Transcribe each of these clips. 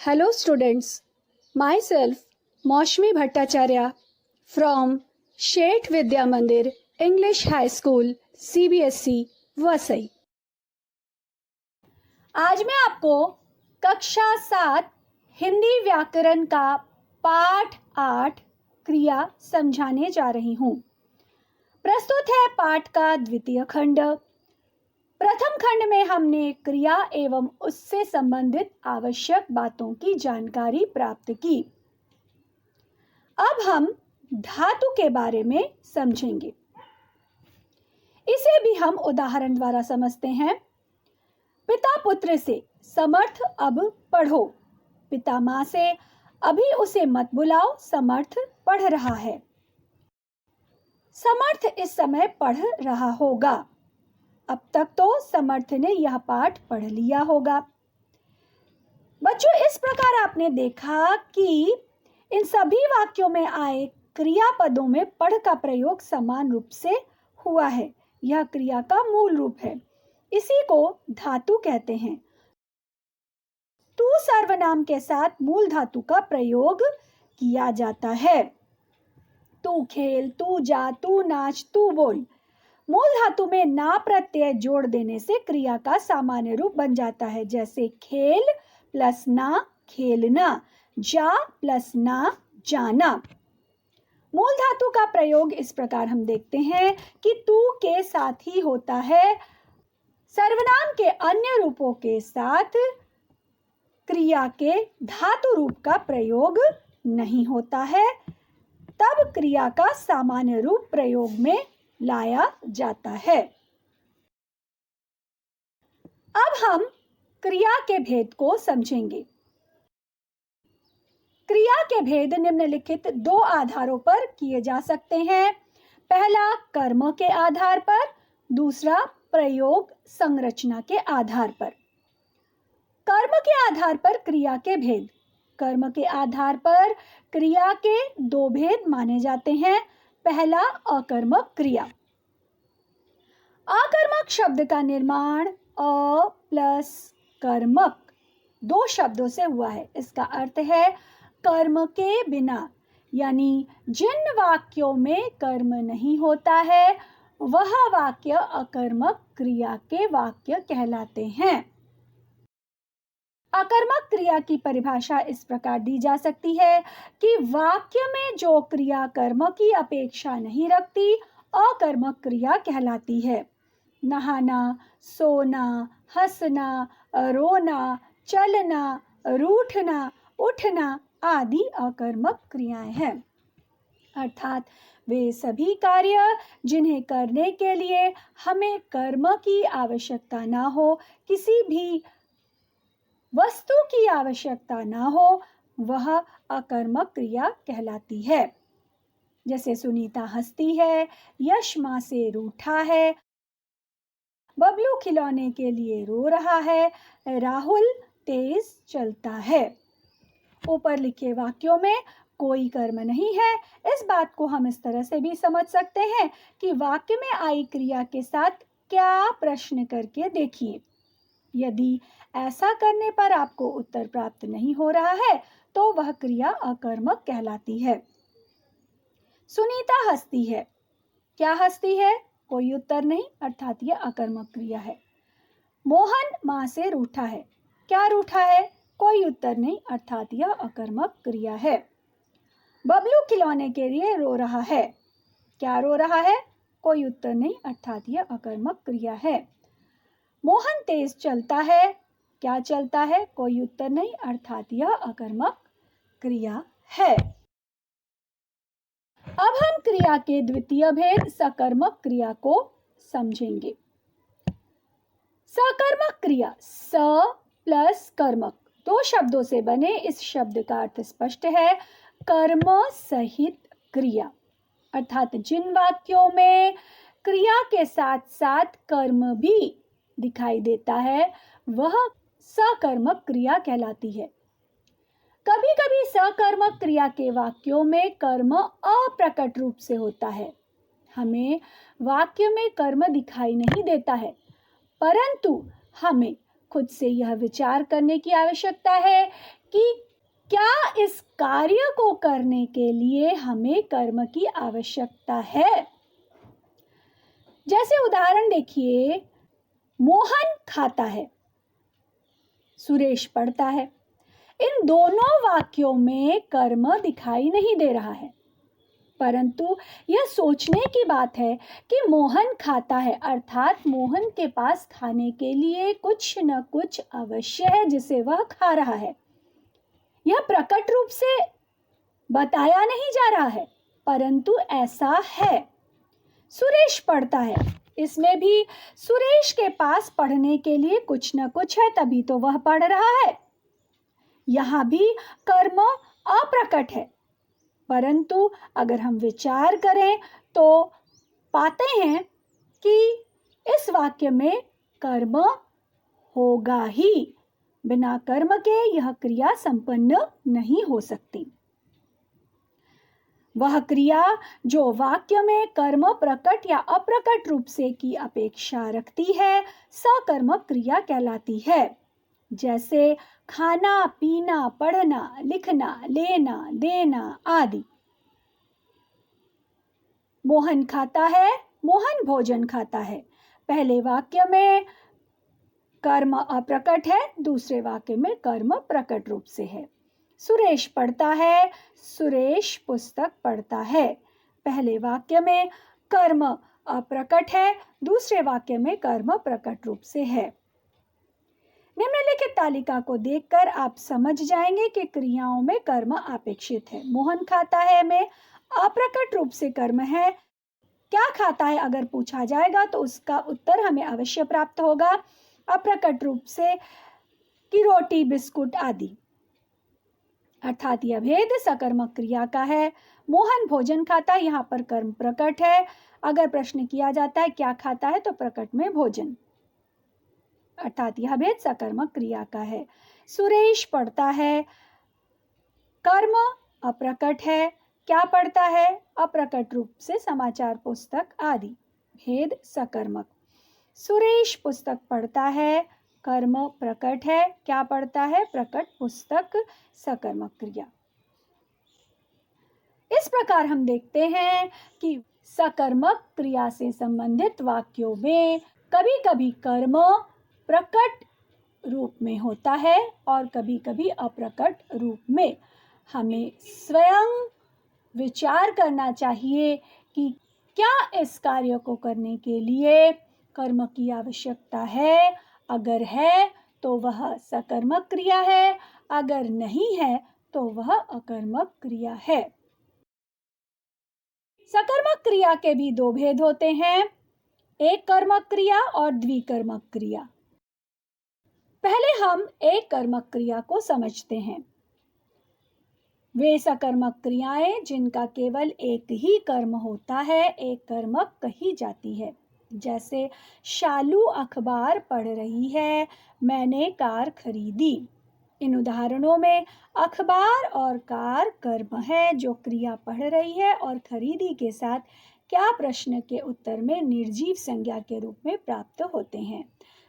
Hello students, myself Maushmi Bhattacharya from Shet Vidya Mandir English High School CBSE Vasai. आज मैं आपको कक्षा 7 हिंदी व्याकरण का पाठ 8 क्रिया समझाने जा रही हूँ। प्रस्तुत है पाठ का द्वितीय खंड। प्रथम खंड में हमने क्रिया एवं उससे संबंधित आवश्यक बातों की जानकारी प्राप्त की। अब हम धातु के बारे में समझेंगे। इसे भी हम उदाहरण द्वारा समझते हैं। पिता पुत्र से समर्थ अब पढ़ो। पिता माँ से अभी उसे मत बुलाओ, समर्थ पढ़ रहा है। समर्थ इस समय पढ़ रहा होगा। अब तक तो समर्थ ने यह पाठ पढ़ लिया होगा। बच्चों, इस प्रकार आपने देखा कि इन सभी वाक्यों में आए क्रियापदों में पढ़ का प्रयोग समान रूप से हुआ है। यह क्रिया का मूल रूप है। इसी को धातु कहते हैं। तू सर्वनाम के साथ मूल धातु का प्रयोग किया जाता है। तू खेल, तू जा, तू नाच, तू बोल। मूल धातु में ना प्रत्यय जोड़ देने से क्रिया का सामान्य रूप बन जाता है। जैसे खेल प्लस ना खेलना, जा प्लस ना जाना। मूल धातु का प्रयोग इस प्रकार हम देखते हैं कि तू के साथ ही होता है। सर्वनाम के अन्य रूपों के साथ क्रिया के धातु रूप का प्रयोग नहीं होता है। तब क्रिया का सामान्य रूप प्रयोग में लाया जाता है। अब हम क्रिया के भेद को समझेंगे। क्रिया के भेद निम्नलिखित दो आधारों पर किए जा सकते हैं। पहला कर्म के आधार पर, दूसरा प्रयोग संरचना के आधार पर। कर्म के आधार पर क्रिया के भेद। कर्म के आधार पर क्रिया के दो भेद माने जाते हैं। पहला अकर्मक क्रिया। अकर्मक शब्द का निर्माण अ प्लस कर्मक दो शब्दों से हुआ है। इसका अर्थ है कर्म के बिना, यानी जिन वाक्यों में कर्म नहीं होता है वह वाक्य अकर्मक क्रिया के वाक्य कहलाते हैं। अकर्मक क्रिया की परिभाषा इस प्रकार दी जा सकती है कि वाक्य में जो क्रिया कर्म की अपेक्षा नहीं रखती अकर्मक क्रिया कहलाती है। नहाना, सोना, हंसना, रोना, चलना, रूठना, उठना आदि अकर्मक क्रियाएं हैं। अर्थात वे सभी कार्य जिन्हें करने के लिए हमें कर्म की आवश्यकता ना हो, किसी भी वस्तु की आवश्यकता ना हो, वह अकर्मक क्रिया कहलाती है। जैसे सुनीता हंसती है, यश माँ से रूठा है, बबलू खिलौने के लिए रो रहा है, राहुल तेज चलता है। ऊपर लिखे वाक्यों में कोई कर्म नहीं है। इस बात को हम इस तरह से भी समझ सकते हैं कि वाक्य में आई क्रिया के साथ क्या प्रश्न करके देखिए। यदि ऐसा करने पर आपको उत्तर प्राप्त नहीं हो रहा है तो वह क्रिया अकर्मक कहलाती है। सुनीता हंसती है। क्या हंसती है? कोई उत्तर नहीं, अर्थात यह अकर्मक क्रिया है। मोहन माँ से रूठा है। क्या रूठा है? कोई उत्तर नहीं, अर्थात यह अकर्मक क्रिया है। बबलू खिलौने के लिए रो रहा है। क्या रो रहा है? कोई उत्तर नहीं, अर्थात यह अकर्मक क्रिया है। मोहन तेज चलता है। क्या चलता है? कोई उत्तर नहीं, अर्थात यह अकर्मक क्रिया है। अब हम क्रिया के द्वितीय भेद सकर्मक क्रिया को समझेंगे। सकर्मक क्रिया, स प्लस कर्मक दो शब्दों से बने इस शब्द का अर्थ स्पष्ट है, कर्म सहित क्रिया। अर्थात जिन वाक्यों में क्रिया के साथ साथ कर्म भी दिखाई देता है वह सकर्मक क्रिया कहलाती है। कभी कभी सकर्मक क्रिया के वाक्यों में कर्म अप्रकट रूप से होता है। हमें वाक्य में कर्म दिखाई नहीं देता है, परंतु हमें खुद से यह विचार करने की आवश्यकता है कि क्या इस कार्य को करने के लिए हमें कर्म की आवश्यकता है। जैसे उदाहरण देखिए, मोहन खाता है, सुरेश पढ़ता है। इन दोनों वाक्यों में कर्म दिखाई नहीं दे रहा है, परंतु यह सोचने की बात है कि मोहन खाता है, अर्थात मोहन के पास खाने के लिए कुछ न कुछ अवश्य है जिसे वह खा रहा है। यह प्रकट रूप से बताया नहीं जा रहा है, परंतु ऐसा है। सुरेश पढ़ता है, इसमें भी सुरेश के पास पढ़ने के लिए कुछ न कुछ है, तभी तो वह पढ़ रहा है। यहाँ भी कर्म अप्रकट है, परंतु अगर हम विचार करें तो पाते हैं कि इस वाक्य में कर्म होगा ही। बिना कर्म के यह क्रिया संपन्न नहीं हो सकती। वह क्रिया जो वाक्य में कर्म प्रकट या अप्रकट रूप से की अपेक्षा रखती है, सकर्मक क्रिया कहलाती है। जैसे खाना, पीना, पढ़ना, लिखना, लेना, देना आदि। मोहन खाता है, मोहन भोजन खाता है। पहले वाक्य में कर्म अप्रकट है, दूसरे वाक्य में कर्म प्रकट रूप से है। सुरेश पढ़ता है, सुरेश पुस्तक पढ़ता है। पहले वाक्य में कर्म अप्रकट है, दूसरे वाक्य में कर्म प्रकट रूप से है। निम्नलिखित तालिका को देखकर आप समझ जाएंगे कि क्रियाओं में कर्म अपेक्षित है। मोहन खाता है में अप्रकट रूप से कर्म है। क्या खाता है अगर पूछा जाएगा तो उसका उत्तर हमें अवश्य प्राप्त होगा अप्रकट रूप से कि रोटी, बिस्कुट आदि, अर्थात यह भेद सकर्मक क्रिया का है। मोहन भोजन खाता है, यहाँ पर कर्म प्रकट है। अगर प्रश्न किया जाता है क्या खाता है तो प्रकट में भोजन, अर्थात यह भेद सकर्मक क्रिया का है। सुरेश पढ़ता है, कर्म अप्रकट है। क्या पढ़ता है? अप्रकट रूप से समाचार पुस्तक आदि, भेद सकर्मक। सुरेश पुस्तक पढ़ता है, कर्म प्रकट है। क्या पढ़ता है? प्रकट पुस्तक, सकर्मक क्रिया। इस प्रकार हम देखते हैं कि सकर्मक क्रिया से संबंधित वाक्यों में कभी कभी कर्म प्रकट रूप में होता है और कभी कभी अप्रकट रूप में। हमें स्वयं विचार करना चाहिए कि क्या इस कार्य को करने के लिए कर्म की आवश्यकता है। अगर है तो वह सकर्मक क्रिया है, अगर नहीं है तो वह अकर्मक क्रिया है। सकर्मक क्रिया के भी दो भेद होते हैं, एक कर्मक क्रिया और द्विकर्मक क्रिया। पहले हम एक कर्मक क्रिया को समझते हैं। वे सकर्मक क्रियाएं जिनका केवल एक ही कर्म होता है, एक कर्मक कही जाती है। जैसे शालू अखबार पढ़ रही है, मैंने कार खरीदी। इन उदाहरणों में अखबार और कार कर्म है जो क्रिया पढ़ रही है और खरीदी के साथ क्या प्रश्न के उत्तर में निर्जीव संज्ञा के रूप में प्राप्त होते हैं।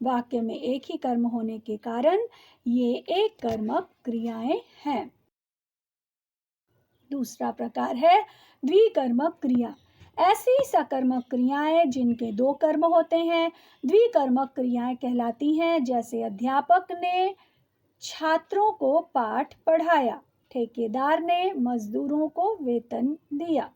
वाक्य में एक ही कर्म होने के कारण ये एक कर्मक क्रियाएं हैं। दूसरा प्रकार है द्विकर्मक क्रिया। ऐसी सकर्मक क्रियाएं जिनके दो कर्म होते हैं द्विकर्मक क्रियाएं कहलाती हैं। जैसे अध्यापक ने छात्रों को पाठ पढ़ाया, ठेकेदार ने मजदूरों को वेतन दिया।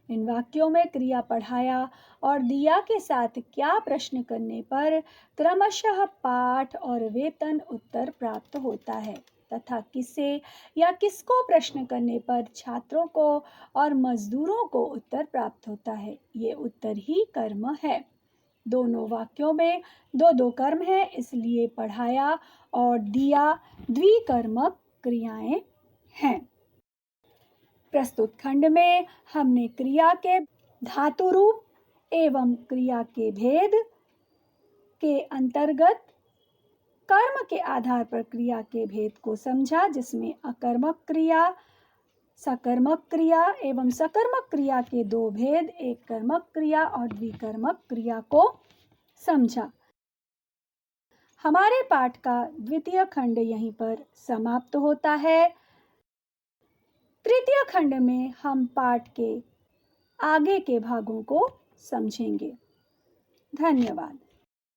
इन वाक्यों में क्रिया पढ़ाया और दिया के साथ क्या प्रश्न करने पर क्रमशः पाठ और वेतन उत्तर प्राप्त होता है तथा किसे या किसको प्रश्न करने पर छात्रों को और मजदूरों को उत्तर प्राप्त होता है। ये उत्तर ही कर्म है। दोनों वाक्यों में दो दो कर्म है, इसलिए पढ़ाया और दिया द्विकर्मक क्रियाएं हैं। प्रस्तुत खंड में हमने क्रिया के धातु रूप एवं क्रिया के भेद के अंतर्गत कर्म के आधार पर क्रिया के भेद को समझा, जिसमें अकर्मक क्रिया, सकर्मक क्रिया एवं सकर्मक क्रिया के दो भेद, एक कर्मक क्रिया और द्विकर्मक क्रिया को समझा। हमारे पाठ का द्वितीय खंड यहीं पर समाप्त होता है। तृतीय खंड में हम पाठ के आगे के भागों को समझेंगे। धन्यवाद।